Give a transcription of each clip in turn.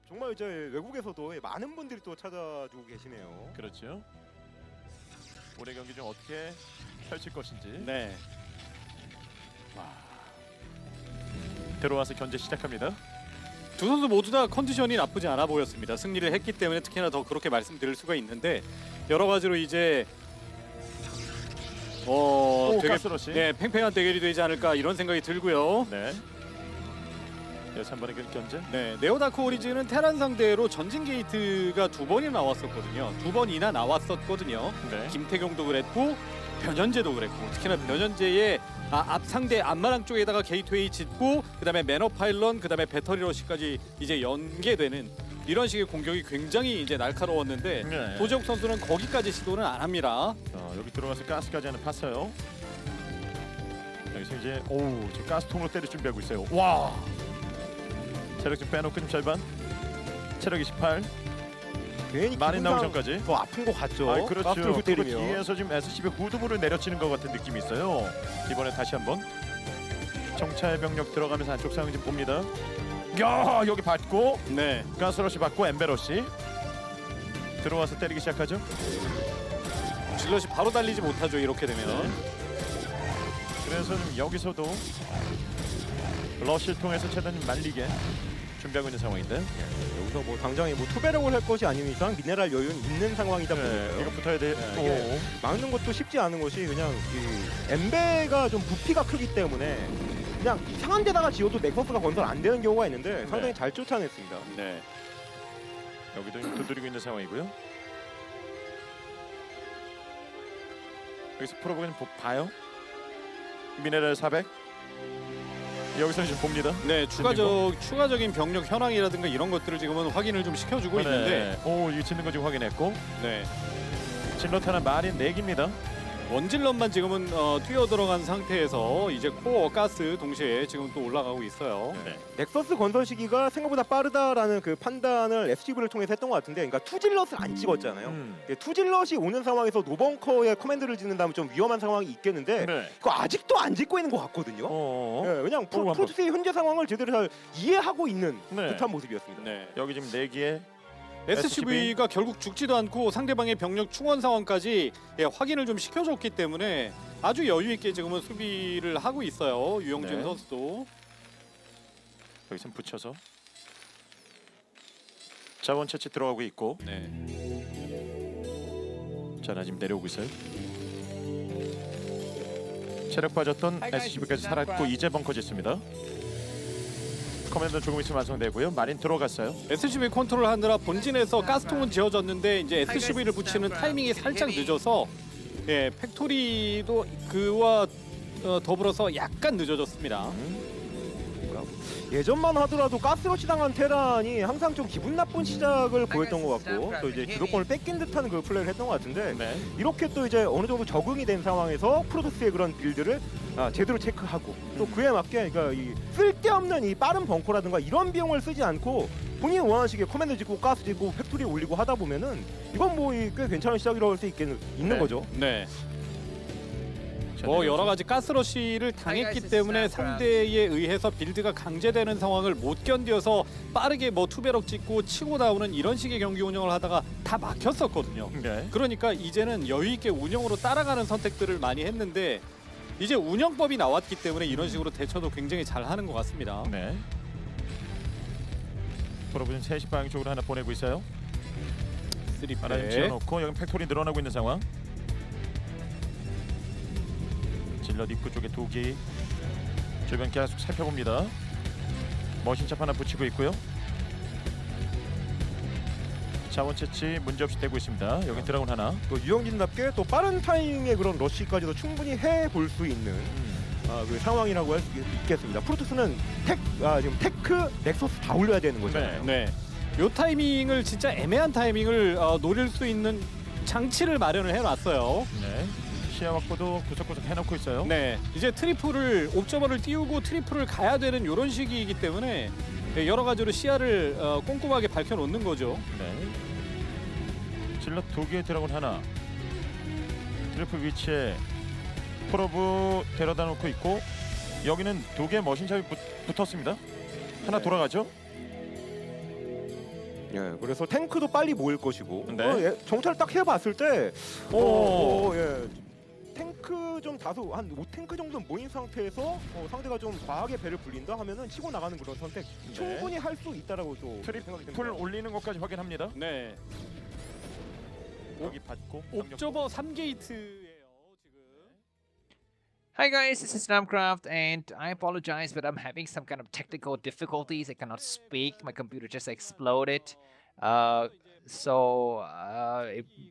정말 이제 외국에서도 많은 분들이 또 찾아주고 계시네요. 그렇죠. 올해 경기 중 어떻게 펼칠 것인지. 네. 와. 들어와서 견제 시작합니다. 두 선수 모두 다 컨디션이 나쁘지 않아 보였습니다. 승리를 했기 때문에 특히나 더 그렇게 말씀드릴 수가 있는데 여러 가지로 이제 되게 가스러시. 네, 팽팽한 대결이 되지 않을까 이런 생각이 들고요. 네. 여기서 한 번의 견제. 네, 네오다크 오리진은 테란 상대로 전진 게이트가 2번이나 나왔었거든요. 2번이나 나왔었거든요. 네. 김태경도 그랬고 변현재도 그랬고 특히나 변현재의 앞 상대 앞마당 쪽에다가 게이트웨이 짓고 그다음에 매너 파일런 그다음에 배터리 러시까지 이제 연계되는 이런 식의 공격이 굉장히 이제 날카로웠는데 네. 도재욱 선수는 거기까지 시도는 안 합니다. 여기 들어가서 가스까지 하나 팠어요. 여기서 이제 지금 가스통으로 때릴 준비하고 있어요. 와. 체력 좀 빼놓고 좀 절반. 체력 28. 괜히 많이 나오기 기분상 전까지. 더 아픈 것 같죠. 아, 그렇죠. 가스를 때리면. 뒤에서 지금 SCB 후두부를 내려치는 것 같은 느낌이 있어요. 이번에 다시 한번 정찰 병력 들어가면서 안쪽 상황 좀 봅니다. 야, 여기 받고 네. 가스러시 받고 엠베러시 들어와서 때리기 시작하죠. 질럿이 바로 달리지 못하죠. 이렇게 되면. 네. 그래서 좀 여기서도 러시를 통해서 최대한 좀 말리게 준비하고 있는 상황인데. 여기서 뭐 당장에 뭐 투배력을 할 것이 아닌 이상 미네랄 여유는 있는 상황이다 보니까 이거 붙어야 돼. 이게 막는 것도 쉽지 않은 것이 그냥 이 엠베가 좀 부피가 크기 때문에 그냥 이상한 데다가 지어도 넥서스가 건설 안 되는 경우가 있는데 상당히 잘 쫓아냈습니다. 네. 여기도 두드리고 있는 상황이고요. 여기서 프로보가 좀 봐요. 미네랄 400. 여기서 지금 봅니다. 네, 추가적인 병력 현황이라든가 이런 것들을 지금은 확인을 좀 시켜주고 있는데, 이거 짓는 거 지금 확인했고, 네, 질럿 하나 마린 4기입니다. 원질럿만 지금은 뛰어 들어간 상태에서 이제 코어 가스 동시에 지금 또 올라가고 있어요. 네. 넥서스 건설 시기가 생각보다 빠르다라는 그 판단을 SCV를 통해서 했던 것 같은데, 그러니까 투질럿을 안 찍었잖아요. 투질럿이 오는 상황에서 노벙커에 커맨드를 짓는다면 좀 위험한 상황이 있겠는데, 네. 그거 아직도 안 짓고 있는 것 같거든요. 네, 그냥 프로토스의 현재 상황을 제대로 잘 이해하고 있는 듯한 모습이었습니다. 네. 여기 지금 4기에 SCV가 결국 죽지도 않고 상대방의 병력 충원 상황까지 확인을 좀 시켜줬기 때문에 아주 여유 있게 지금은 수비를 하고 있어요. 유영진 네. 선수도. 여기서 붙여서 자원 채취 들어가고 있고, 네. 자, 나 지금 내려오고 있어요. 체력 빠졌던 SCV까지 살았고 이제 벙커 짓습니다. 커맨더 조금 있으면 완성되고요. 마린 들어갔어요. SCV 컨트롤하느라 본진에서 가스통은 지어졌는데 이제 SCV를 붙이는 타이밍이 살짝 늦어서 팩토리도 그와 더불어서 약간 늦어졌습니다. 예전만 하더라도 가스러시 당한 테란이 항상 좀 기분 나쁜 시작을 보였던 것 같고 또 이제 주도권을 뺏긴 듯한 그 플레이를 했던 것 같은데 이렇게 또 이제 어느 정도 적응이 된 상황에서 프로토스의 그런 빌드를 제대로 체크하고 또 그에 맞게 그러니까 이 쓸데없는 이 빠른 벙커라든가 이런 비용을 쓰지 않고 본인이 원하는 식의 커맨드 짓고 가스 짓고 팩토리 올리고 하다 보면은 이건 뭐 꽤 괜찮은 시작이라고 할 수 있는 거죠. 네. 뭐 여러 가지 가스러시를 당했기 때문에 상대에 의해서 빌드가 강제되는 상황을 못 견뎌서 빠르게 뭐 투배럭 찍고 치고 나오는 이런 식의 경기 운영을 하다가 다 막혔었거든요. 네. 그러니까 이제는 여유 있게 운영으로 따라가는 선택들을 많이 했는데 이제 운영법이 나왔기 때문에 이런 식으로 대처도 굉장히 잘하는 것 같습니다. 네. 프로브는 3시 방향 쪽으로 하나 보내고 있어요. 하나 좀 지어놓고 여기 팩토리 늘어나고 있는 상황. 질럿 입구 쪽에 2기. 주변 계속 살펴봅니다. 머신샵 하나 붙이고 있고요. 자원 채취 문제없이 되고 있습니다. 여기 드라군 하나. 또 유영진답게 또 빠른 타이밍의 그런 러시까지도 충분히 해볼 수 있는 그 상황이라고 할 수 있겠습니다. 프로토스는 지금 테크, 넥서스 다 올려야 되는 거잖아요. 네. 요 타이밍을 진짜 애매한 타이밍을 노릴 수 있는 장치를 마련을 해놨어요. 네. 시야 확보도 구석구석 해놓고 있어요. 네, 이제 트리플을 옵저버를 띄우고 트리플을 가야 되는 이런 시기이기 때문에 여러 가지로 시야를 꼼꼼하게 밝혀놓는 거죠. 네. 질럿 2개의 드라군 하나. 트리플 위치에 프로브 데려다 놓고 있고 여기는 2개의 머신샵이 붙었습니다. 하나 돌아가죠. 예, 그래서 탱크도 빨리 모일 것이고 네. 예, 정찰 딱 해봤을 때 예, 탱크 좀 다소 한 5탱크 정도 모인 상태에서 상대가 좀 과하게 배를 불린다 하면은 치고 나가는 그런 선택 충분히 할 수 있다라고 또 생각이 듭니다. 트리플 올리는 것까지 확인합니다. 네. 여기 받고 옵저버 3게이트예요 지금. Hi guys, this is Starcraft and I apologize but I'm having some kind of technical difficulties. I cannot speak. My computer just exploded. It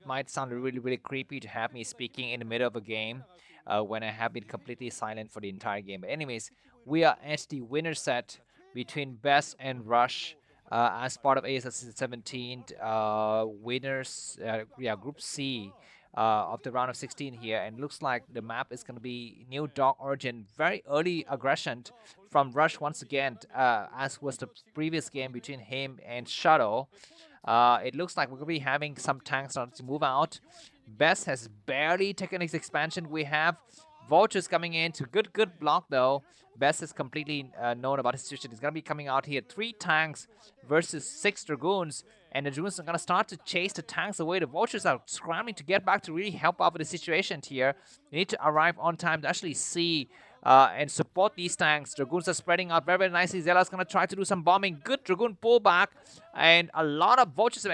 might sound really creepy to have me speaking in the middle of a game when I have been completely silent for the entire game. But anyways, we are at the winner set between Best and Rush as part of ASL S17 winners, Group C of the round of 16 here, and looks like the map is going to be New Dog Origin. Very early aggression from Rush once again, as was the previous game between him and Shadow. It looks like we're going to be having some tanks starting to move out. Best has barely taken his expansion. We have Vultures coming in to good block though. Best is completely known about his situation. He's going to be coming out here. 3 tanks versus 6 Dragoons. And the Dragoons are going to start to chase the tanks away. The Vultures are scrambling to get back to really help out with the situation here. They need to arrive on time to actually see and support these tanks. Dragoons are spreading out very nicely. Zella's going to try to do some bombing. Good Dragoon pullback. And a lot of Vultures have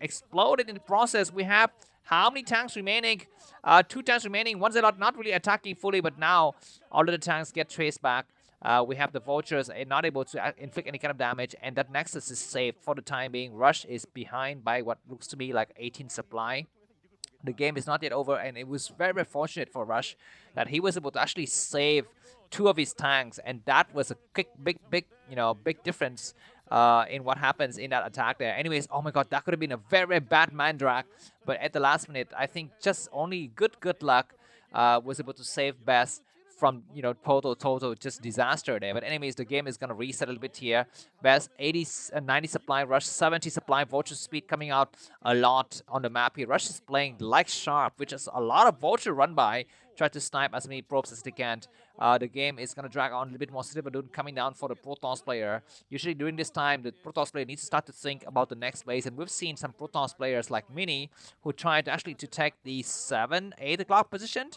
exploded in the process. We have how many tanks remaining? 2 tanks remaining. One Zelle not really attacking fully, but now all of the tanks get traced back. We have the Vultures not able to inflict any kind of damage, and that Nexus is safe for the time being. Rush is behind by what looks to be like 18 supply. The game is not yet over, and it was very fortunate for Rush that he was able to actually save 2 of his tanks, and that was a quick, big difference in what happens in that attack there. Anyways, oh my god, that could have been a very bad Mandrake, but at the last minute, I think just only good luck was able to save Best from total just disaster there. But anyways, the game is gonna reset a little bit here. Best 90 supply, Rush 70 supply, Vulture speed coming out a lot on the map here. Rush is playing like Sharp, which is a lot of Vulture run by. Try to snipe as many probes as they can. The game is going to drag on a little bit more. Silverdoon coming down for the Protoss player. Usually during this time, the Protoss player needs to start to think about the next phase. And we've seen some Protoss players like Mini who tried actually to take the 8 o'clock position,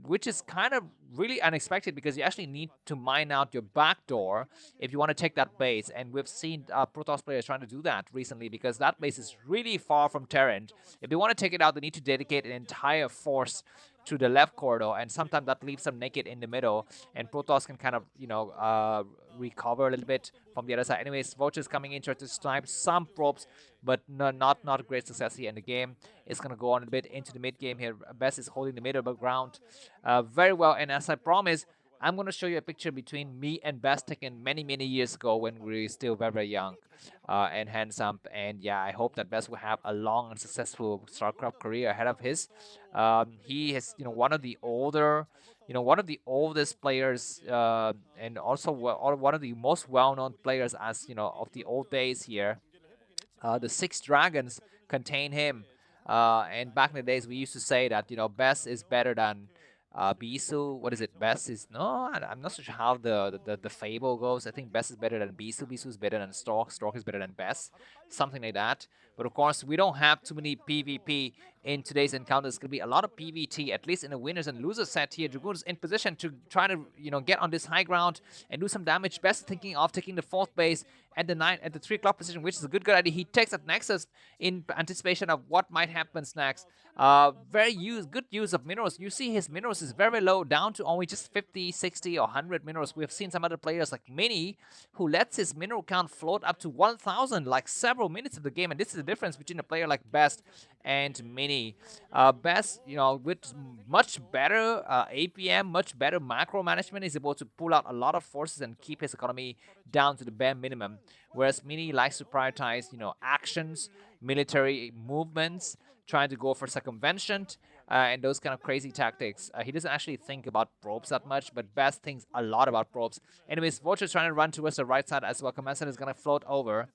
which is kind of really unexpected because you actually need to mine out your back door if you want to take that base. And we've seen Protoss players trying to do that recently because that base is really far from Terran. If they want to take it out, they need to dedicate an entire force to the left corridor, and sometimes that leaves them naked in the middle, and Protoss can kind of, recover a little bit from the other side. Anyways, Vultures coming in, trying to snipe some probes, but not a great success here, and the game is going to go on a bit into the mid-game here. Best is holding the middle ground very well, and as I promised, I'm going to show you a picture between me and Best taken many years ago when we were still very young and handsome. And yeah, I hope that Best will have a long and successful StarCraft career ahead of his. He has, one of the oldest players and also one of the most well-known players as, of the old days here. The 6 dragons contain him. And back in the days, we used to say that, Best is better than Bisu. What is it? Best is I'm not so sure how the fable goes. I think Best is better than Bisu. Bisu is better than Stork. Stork is better than Best. Something like that. But of course, we don't have too many PvP in today's encounter. There's going to be a lot of PvT, at least in the winners and losers set here. Dragoon is in position to try to get on this high ground and do some damage. Best thinking of taking the 4th base at the 3 o'clock position, which is a good idea. He takes that Nexus in anticipation of what might happen next. Good use of minerals. You see his minerals is very low, down to only just 50, 60, or 100 minerals. We have seen some other players like Mini who lets his mineral count float up to 1,000 like several minutes of the game, and this is the difference between a player like Best and Mini. Best, with much better APM, much better macro management, is able to pull out a lot of forces and keep his economy down to the bare minimum. Whereas Mini likes to prioritize, actions, military movements, trying to go for circumvention, and those kind of crazy tactics. He doesn't actually think about probes that much, but Best thinks a lot about probes. Anyways, Vulture's trying to run towards the right side as well. Command Center is going to float over.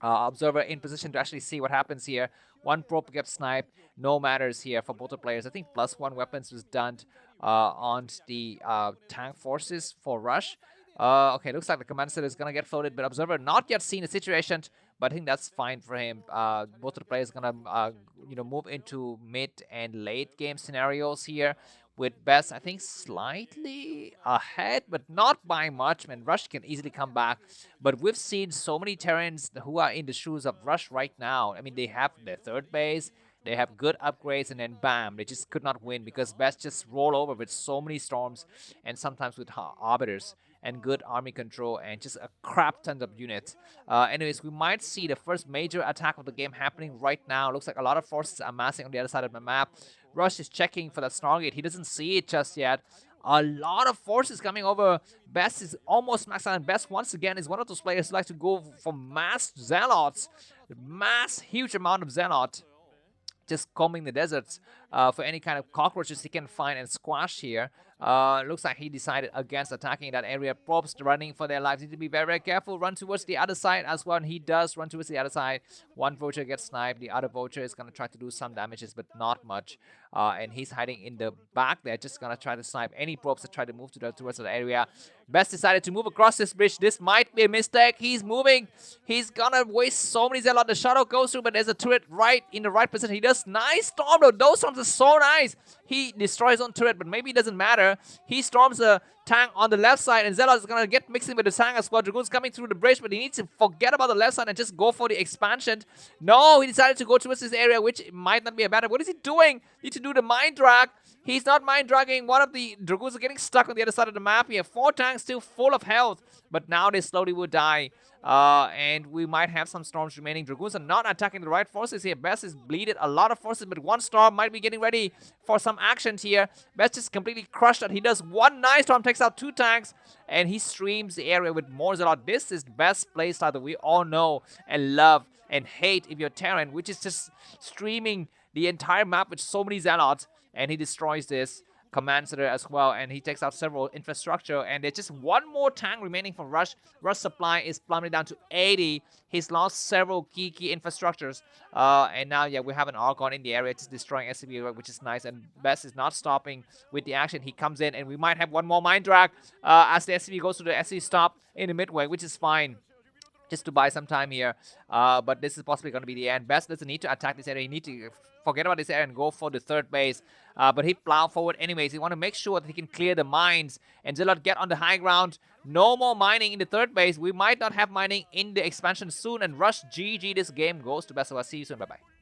Observer in position to actually see what happens here. 1 probe gets sniped. No matters here for both the players. I think +1 weapons was done on the tank forces for Rush. Okay, looks like the command center is gonna get floated, but observer not yet seen the situation. But I think that's fine for him. Both of the players gonna move into mid and late game scenarios here. With Best, I think slightly ahead, but not by much. Man, Rush can easily come back. But we've seen so many Terrans who are in the shoes of Rush right now. I mean, they have their third base. They have good upgrades, and then bam, they just could not win because Best just roll over with so many storms and sometimes with arbiters and good army control and just a crap ton of units. Anyways, we might see the first major attack of the game happening right now. Looks like a lot of forces are massing on the other side of the map. Rush is checking for that Stargate. He doesn't see it just yet. A lot of forces coming over. Best is almost maxed out, and Best once again is one of those players who likes to go for mass Zealots. Huge amount of Zealot. Just combing the deserts for any kind of cockroaches he can find and squash here. Looks like he decided against attacking that area. Probes running for their lives. Need to be very, very careful. Run towards the other side as well. And he does run towards the other side. One vulture gets sniped. The other vulture is going to try to do some damages, but not much. And he's hiding in the back there. Just going to try to snipe any probes that try to move towards the area. Best decided to move across this bridge. This might be a mistake. He's moving. He's going to waste so many Zealot. The shuttle goes through, but there's a turret right in the right position. He does nice storm, though. Those storms are so nice. He destroys his own turret, but maybe it doesn't matter. He storms a tank on the left side, and Zealot is going to get mixing with the tank as well. Dragoon's coming through the bridge, but he needs to forget about the left side and just go for the expansion. No, he decided to go towards this area, which might not be a bad idea. What is he doing? Need to do the mind drag. He's not mind dragging. One of the Dragoons are getting stuck on the other side of the map here. 4 tanks still full of health, but now they slowly will die. And we might have some storms remaining. Dragoons are not attacking the right forces here. Best is bleeded a lot of forces, but one storm might be getting ready for some actions here. Best is completely crushed out. He does one nice storm, takes out 2 tanks, and he streams the area with more Zealot. This is the best playstyle that we all know and love and hate if you're Terran, which is just streaming the entire map with so many Zealots. And he destroys this command center as well, and he takes out several infrastructure, and there's just one more tank remaining for Rush. Rush supply is plummeted down to 80. He's lost several key infrastructures, and now we have an Archon in the area just destroying SCV, which is nice. And Best is not stopping with the action. He comes in, and we might have one more mind drag as the SCV goes to the SCV stop in the midway, which is fine, just to buy some time here. But this is possibly going to be the end. Best doesn't need to attack this area. He needs to forget about this area and go for the third base. But he plow forward anyways. He want to make sure that he can clear the mines and Zealot get on the high ground. No more mining in the third base. We might not have mining in the expansion soon. And Rush GG. This game goes to Best of us. See you soon. Bye-bye.